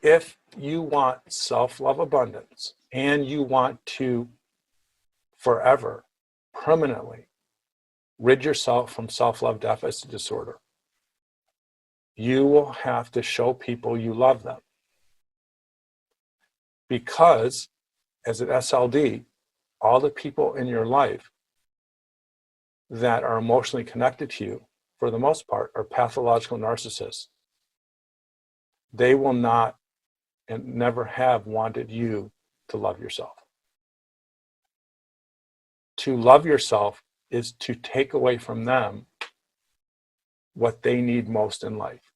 If you want self-love abundance and you want to forever, permanently rid yourself from self-love deficit disorder, you will have to show people you love them. Because as an SLD, all the people in your life that are emotionally connected to you, for the most part, are pathological narcissists. They will not and never have wanted you to love yourself. To love yourself is to take away from them what they need most in life.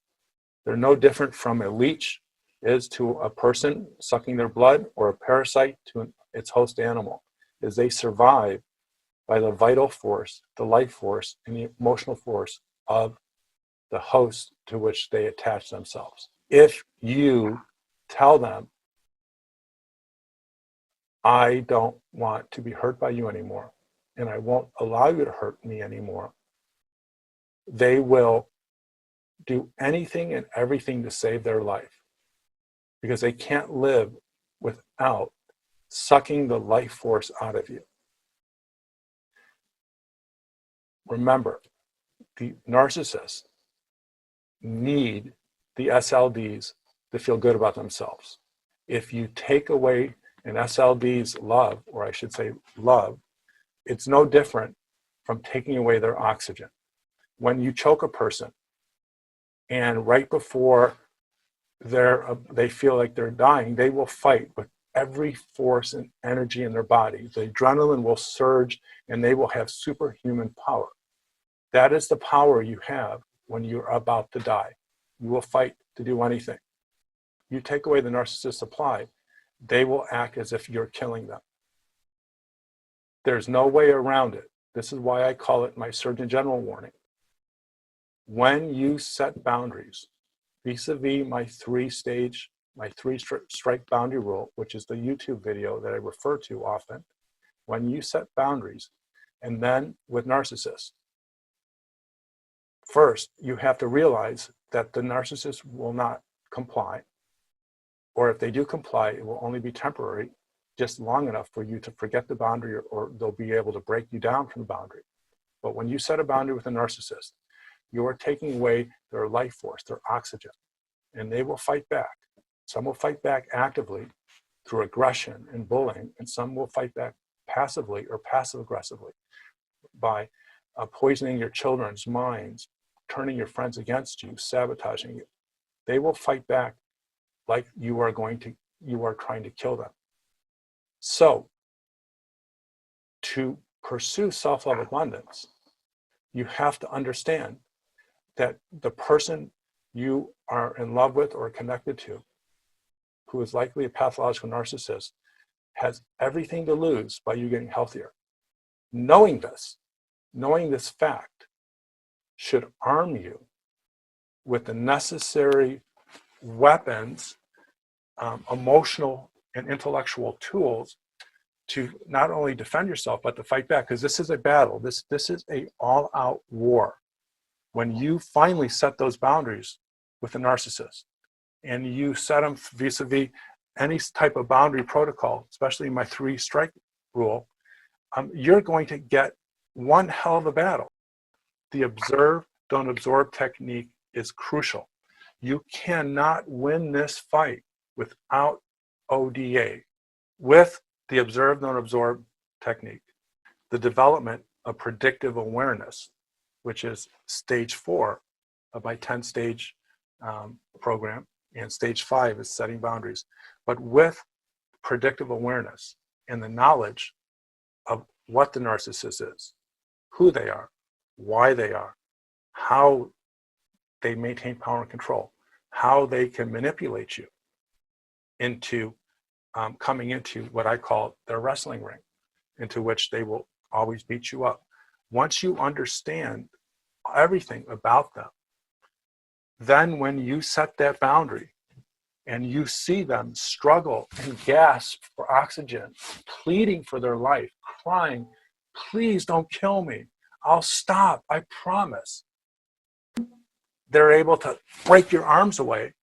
They're no different from a leech is to a person sucking their blood, or a parasite to its host animal, is they survive by the vital force, the life force, and the emotional force of the host to which they attach themselves. If you tell them, I don't want to be hurt by you anymore, and I won't allow you to hurt me anymore, they will do anything and everything to save their life, because they can't live without sucking the life force out of you. Remember, the narcissists need the SLDs to feel good about themselves. If you take away an SLD's love, or I should say love, it's no different from taking away their oxygen. When you choke a person and right before they feel like they're dying, they will fight with every force and energy in their body. The adrenaline will surge and they will have superhuman power. That is the power you have when you're about to die. You will fight to do anything. You take away the narcissist supply, they will act as if you're killing them. There's no way around it. This is why I call it my Surgeon General warning. When you set boundaries, vis-a-vis my three-strike boundary rule, which is the YouTube video that I refer to often, when you set boundaries, and then with narcissists, first, you have to realize that the narcissist will not comply, or if they do comply, it will only be temporary, just long enough for you to forget the boundary, or they'll be able to break you down from the boundary. But when you set a boundary with a narcissist, you are taking away their life force, their oxygen, and they will fight back. Some will fight back actively through aggression and bullying, and some will fight back passively or passive-aggressively by poisoning your children's minds, turning your friends against you, sabotaging you. They will fight back like you are trying to kill them. So, to pursue self-love abundance, you have to understand that the person you are in love with or connected to, who is likely a pathological narcissist, has everything to lose by you getting healthier. Knowing this fact should arm you with the necessary weapons, emotional and intellectual tools to not only defend yourself, but to fight back, because this is a battle. This is a all-out war. When you finally set those boundaries with a narcissist, and you set them vis-a-vis any type of boundary protocol, especially my three-strike rule, you're going to get one hell of a battle. The observe, don't absorb technique is crucial. You cannot win this fight without ODA, with the observe, don't absorb technique. The development of predictive awareness, which is stage 4 of my 10-stage program, and stage 5 is setting boundaries. But with predictive awareness and the knowledge of what the narcissist is, who they are, why they are, how they maintain power and control, how they can manipulate you into coming into what I call their wrestling ring, into which they will always beat you up. Once you understand everything about them, then when you set that boundary and you see them struggle and gasp for oxygen, pleading for their life, crying, please don't kill me, I'll stop, I promise. They're able to break your arms away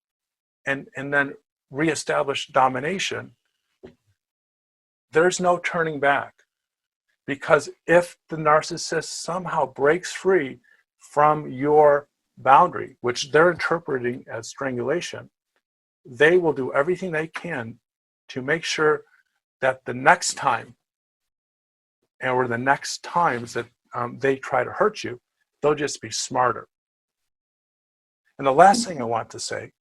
and then reestablish domination, there's no turning back. Because if the narcissist somehow breaks free from your boundary, which they're interpreting as strangulation, they will do everything they can to make sure that the next time, or the next times that they try to hurt you, they'll just be smarter. And the last thing I want to say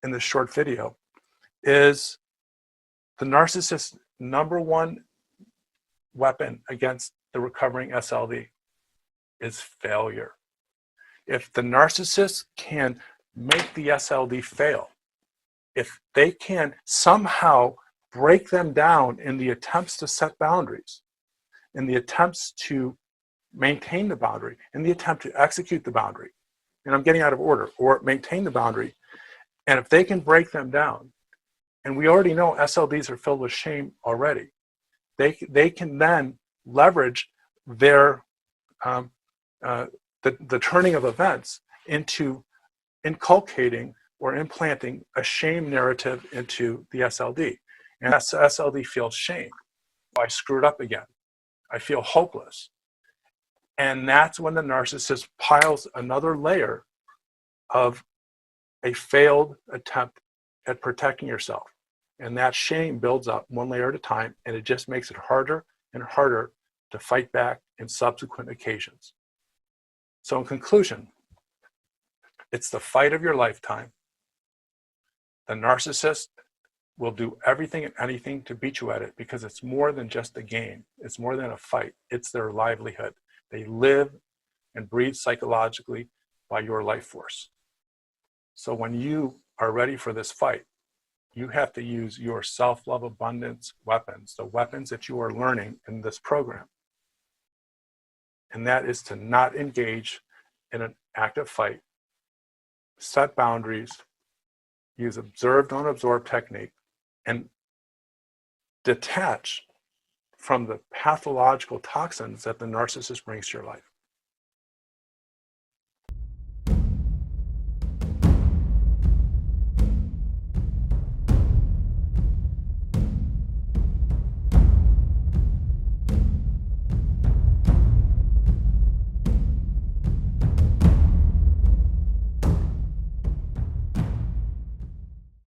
in this short video is the narcissist's number one weapon against the recovering SLD is failure. If the narcissist can make the SLD fail, if they can somehow break them down in the attempts to set boundaries, in the attempts to maintain the boundary, in the attempt to execute the boundary, and I'm getting out of order, or maintain the boundary, and if they can break them down, and we already know SLDs are filled with shame already, they can then leverage their the turning of events into inculcating or implanting a shame narrative into the SLD. And SLD feels shame. I screwed up again. I feel hopeless. And that's when the narcissist piles another layer of a failed attempt at protecting yourself. And that shame builds up one layer at a time, and it just makes it harder and harder to fight back in subsequent occasions. So in conclusion, it's the fight of your lifetime. The narcissist will do everything and anything to beat you at it, because it's more than just a game. It's more than a fight. It's their livelihood. They live and breathe psychologically by your life force. So when you are ready for this fight, you have to use your self-love abundance weapons, the weapons that you are learning in this program. And that is to not engage in an active fight, set boundaries, use observe, don't absorb technique, and detach from the pathological toxins that the narcissist brings to your life.